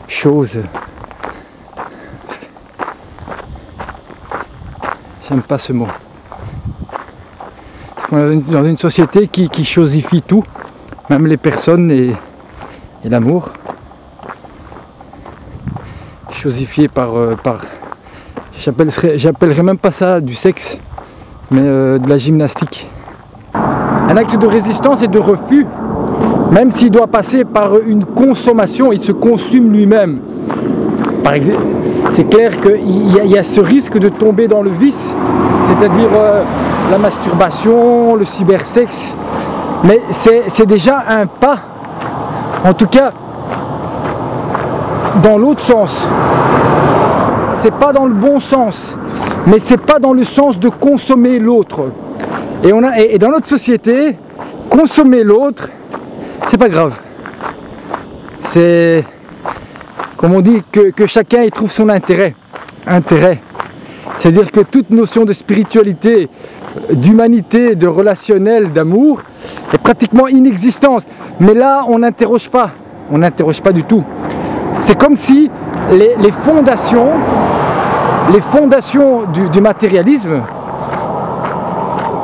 Chose. J'aime pas ce mot. Parce qu'on est dans une société qui chosifie tout, même les personnes et l'amour. Chosifié par j'appellerais même pas ça du sexe, mais de la gymnastique. Un acte de résistance et de refus, même s'il doit passer par une consommation, il se consume lui-même. Par exemple, c'est clair qu'il y a ce risque de tomber dans le vice, c'est-à-dire la masturbation, le cybersexe, mais c'est déjà un pas, en tout cas dans l'autre sens. C'est pas dans le bon sens, mais c'est pas dans le sens de consommer l'autre. Et dans notre société, consommer l'autre, c'est pas grave. C'est, comme on dit, que chacun y trouve son intérêt. C'est-à-dire que toute notion de spiritualité, d'humanité, de relationnel, d'amour, est pratiquement inexistante. Mais là, on n'interroge pas. On n'interroge pas du tout. C'est comme si les fondations du matérialisme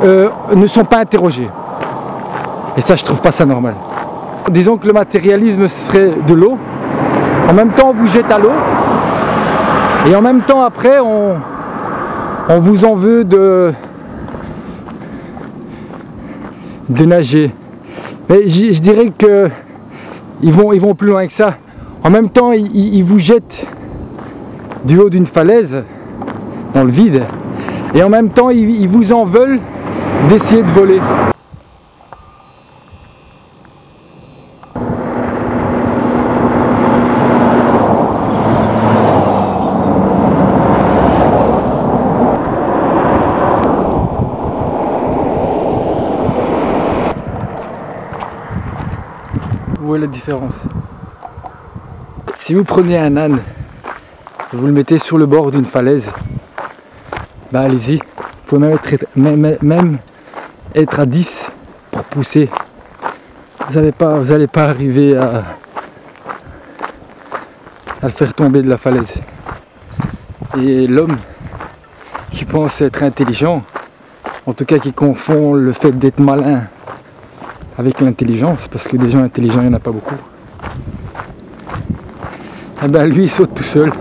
ne sont pas interrogées. Et ça, je trouve pas ça normal. Disons que le matérialisme serait de l'eau. En même temps, on vous jette à l'eau. Et en même temps, après, on vous en veut de nager. Mais je dirais que ils vont plus loin que ça. En même temps, ils vous jettent du haut d'une falaise, dans le vide. Et en même temps, ils vous en veulent d'essayer de voler. Où est la différence? Si vous prenez un âne, vous le mettez sur le bord d'une falaise, bah allez-y, vous pouvez même être à 10 pour pousser. Vous n'allez pas arriver à le faire tomber de la falaise. Et l'homme qui pense être intelligent, en tout cas qui confond le fait d'être malin avec l'intelligence, parce que des gens intelligents, il n'y en a pas beaucoup. Et ben lui, il saute tout seul.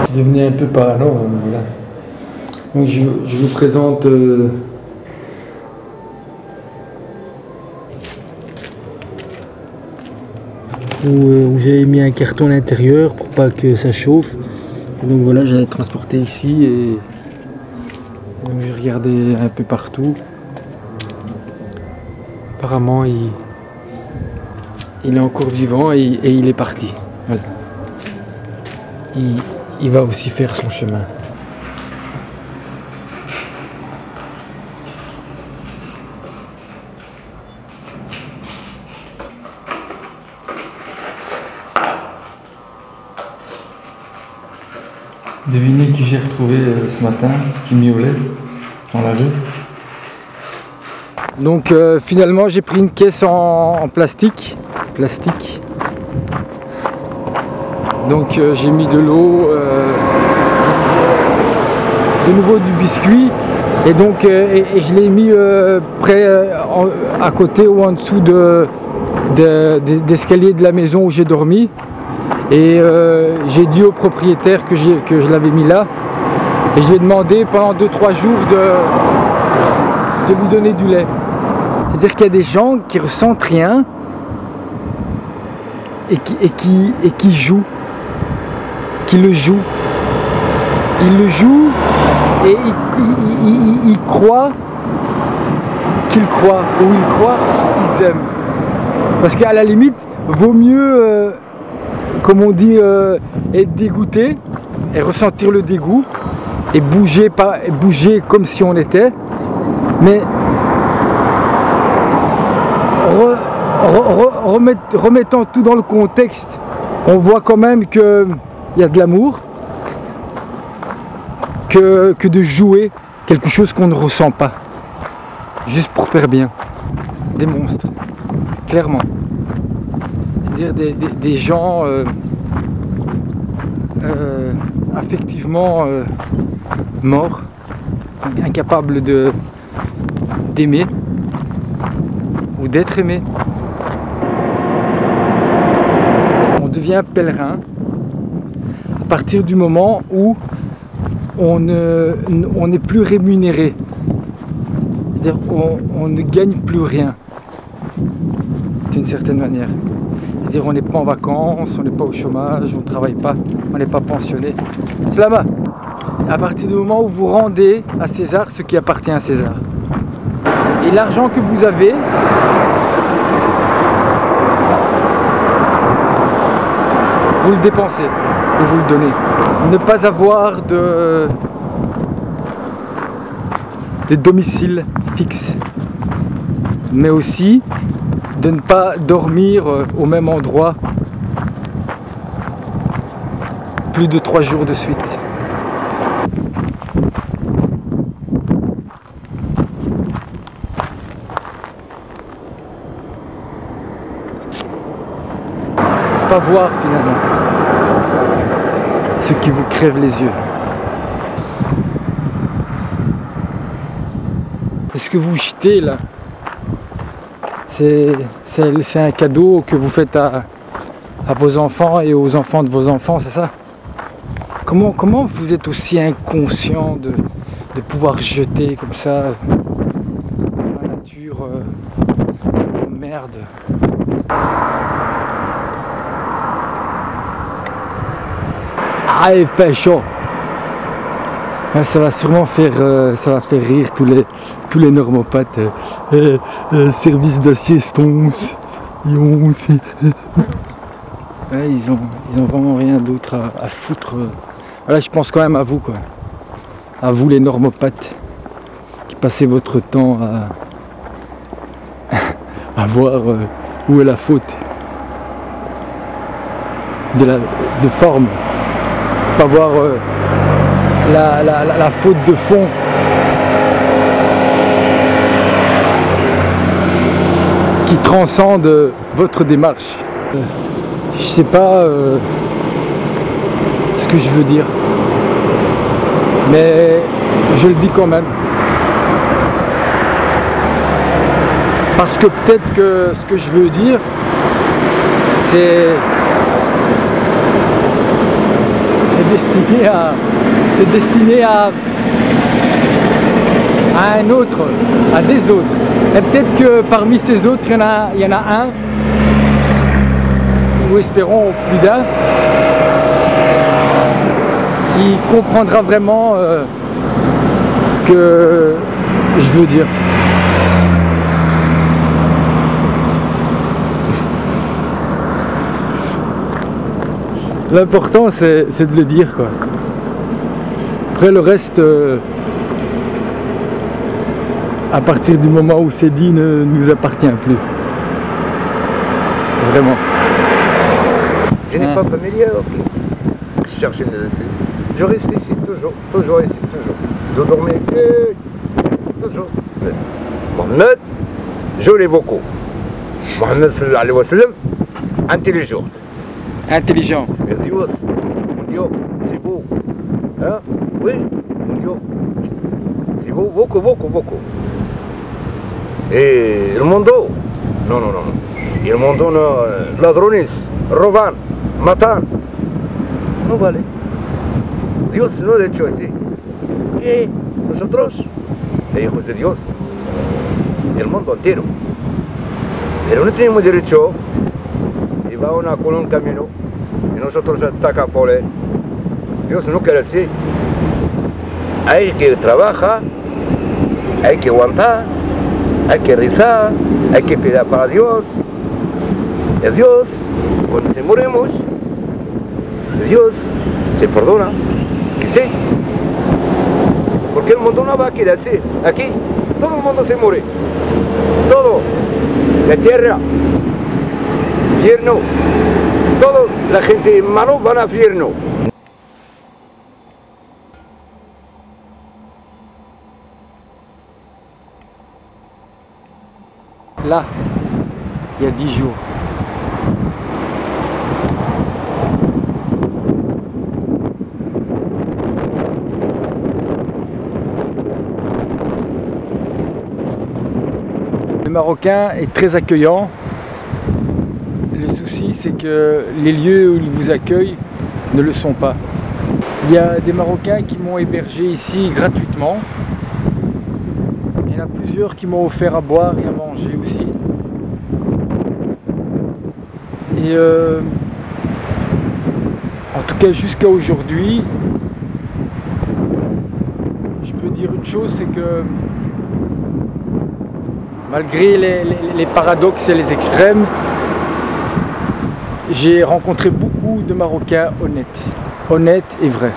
Je devenais un peu parano, voilà. Donc je vous présente où j'ai mis un carton à l'intérieur pour pas que ça chauffe. Et donc voilà, j'allais transporter ici et donc j'ai regardé un peu partout. Apparemment il est encore vivant et il est parti. Voilà. Il va aussi faire son chemin. Devinez qui j'ai retrouvé ce matin, qui miaulait dans la rue. Donc finalement j'ai pris une caisse en plastique. Donc j'ai mis de l'eau, de nouveau du biscuit et donc et je l'ai mis près à côté ou en dessous d'escalier de la maison où j'ai dormi. Et j'ai dit au propriétaire que je l'avais mis là. Et je lui ai demandé pendant 2-3 jours de lui donner du lait. C'est-à-dire qu'il y a des gens qui ressentent rien et qui jouent, qui le jouent. Ils le jouent et ils croient qu'ils croient, ou ils croient qu'ils aiment. Parce qu'à la limite, vaut mieux, comme on dit, être dégoûté et ressentir le dégoût et bouger comme si on était, mais remettant tout dans le contexte, on voit quand même qu'il y a de l'amour, que de jouer quelque chose qu'on ne ressent pas, juste pour faire bien. Des monstres, clairement. C'est-à-dire des gens affectivement morts, incapables d'aimer ou d'être aimé. On devient pèlerin à partir du moment où on n'est plus rémunéré. C'est-à-dire on ne gagne plus rien d'une certaine manière. C'est-à-dire on n'est pas en vacances, on n'est pas au chômage, on ne travaille pas, on n'est pas pensionné. Slama, à partir du moment où vous rendez à César ce qui appartient à César. Et l'argent que vous avez, vous le dépensez et vous le donnez. Ne pas avoir de domicile fixe, mais aussi de ne pas dormir au même endroit plus de 3 jours de suite. Pas voir finalement ce qui vous crève les yeux. Est-ce que vous jetez là? C'est un cadeau que vous faites à vos enfants et aux enfants de vos enfants, c'est ça? Comment vous êtes aussi inconscient de pouvoir jeter comme ça dans la nature vos merdes? Ah, il fait chaud. Ça va sûrement faire, ça va faire rire tous les normopathes. Service d'assistance. Ils ont vraiment rien d'autre à foutre. Voilà, je pense quand même à vous, quoi. À vous les normopathes qui passez votre temps à voir où est la faute de forme. Pas voir la faute de fond. Qui transcende votre démarche. Je sais pas ce que je veux dire, mais je le dis quand même. Parce que peut-être que ce que je veux dire, c'est destiné à un autre, à des autres. Et peut-être que parmi ces autres, il y en a un, nous espérons plus d'un, qui comprendra vraiment ce que je veux dire. L'important c'est de le dire, quoi. Après le reste, à partir du moment où c'est dit, ne nous appartient plus. Vraiment. Je n'ai pas familier, ok. Je cherche une laissée. Je reste ici toujours ici, toujours. Je dormais ici, toujours. Mohamed, je l'ai beaucoup. Mohamed sallallahu alayhi wa sallam, intelligent. Intelligent. Dios, mon Dieu, c'est beau. Hein? Oui, mon Dieu. C'est beau, beaucoup, beaucoup, beaucoup. Et le monde, non. Et le monde, ladrones, roban, matan. No vale. Dios no ha hecho así. ¿Qué? Nosotros, hijos de Dios, y el mundo entero. Pero no tenemos derecho. Y va una con un camino y nosotros ataca por él. Dios no quiere así. hay que trabajar, hay que aguantar, hay que rezar, hay que pedir para Dios. Y Dios, cuando se morimos, Dios se perdona, que sí. Porque el mundo no va a quedarse aquí, todo el mundo se muere, todo, la tierra, infierno, toda la gente mala van al infierno. Là, il y a 10 jours. Le Marocain est très accueillant. Le souci, c'est que les lieux où ils vous accueillent ne le sont pas. Il y a des Marocains qui m'ont hébergé ici gratuitement. Il y en a plusieurs qui m'ont offert à boire et à manger aussi. Et en tout cas jusqu'à aujourd'hui, je peux dire une chose, c'est que malgré les paradoxes et les extrêmes, j'ai rencontré beaucoup de Marocains honnêtes et vrais.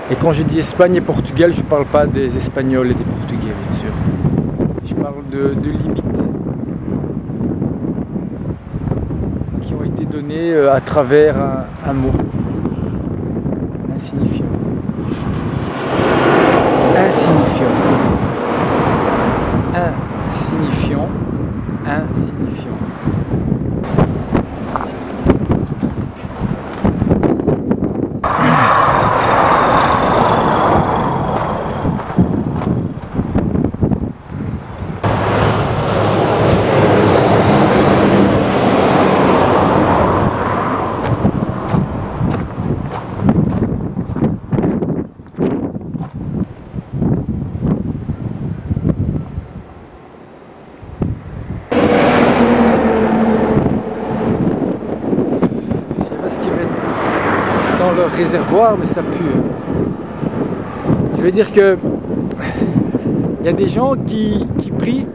Et quand je dis Espagne et Portugal, je ne parle pas des Espagnols et des Portugais, bien sûr. Je parle de limites qui ont été données à travers un mot insignifiant. Insignifiant. Dans leur réservoir, mais ça pue. Je veux dire que il y a des gens qui prient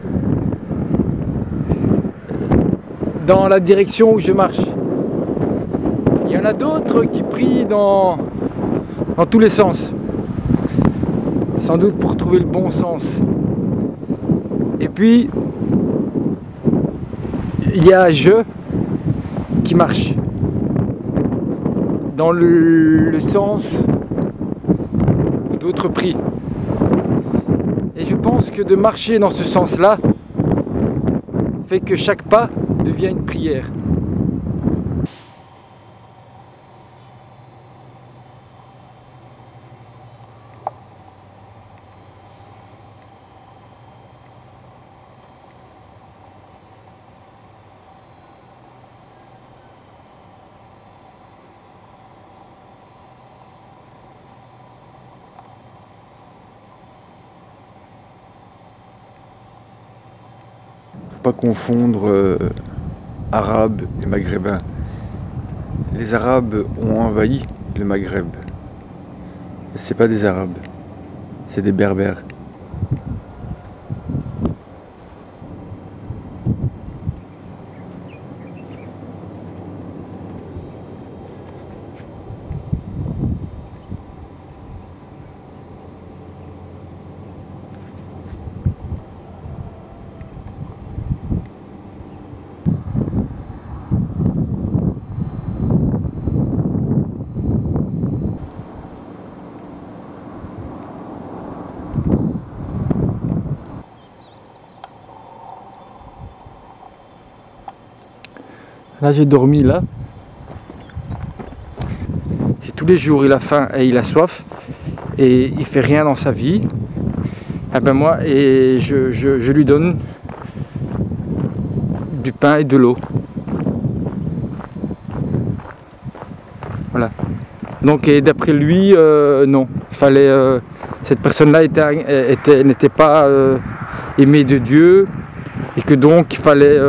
dans la direction où je marche. Il y en a d'autres qui prient dans tous les sens. Sans doute pour trouver le bon sens. Et puis il y a je qui marche dans le sens où d'autres prient. Et je pense que de marcher dans ce sens-là fait que chaque pas devient une prière. Pas confondre arabes et maghrébins. Les Arabes ont envahi le Maghreb. C'est pas des Arabes, c'est des Berbères. Là j'ai dormi là. Si tous les jours il a faim et il a soif et il fait rien dans sa vie, eh ben moi je lui donne du pain et de l'eau. Voilà. Donc d'après lui, non. Il fallait cette personne-là n'était pas aimée de Dieu et que donc il fallait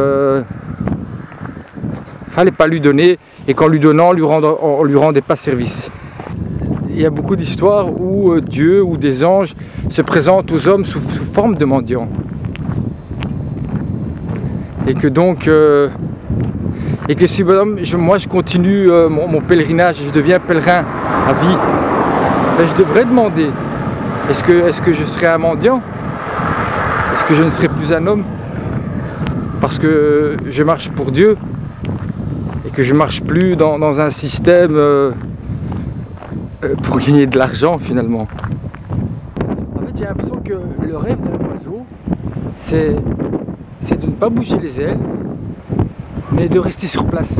pas lui donner, et qu'en lui donnant on lui rendait pas service. il y a beaucoup d'histoires où Dieu ou des anges se présentent aux hommes sous forme de mendiants. Et que donc, et que si moi je continue mon pèlerinage, je deviens pèlerin à vie, ben je devrais demander, est-ce que je serai un mendiant? Est-ce que je ne serai plus un homme? Parce que je marche pour Dieu et que je marche plus dans un système pour gagner de l'argent finalement. En fait, j'ai l'impression que le rêve d'un oiseau, c'est de ne pas bouger les ailes, mais de rester sur place.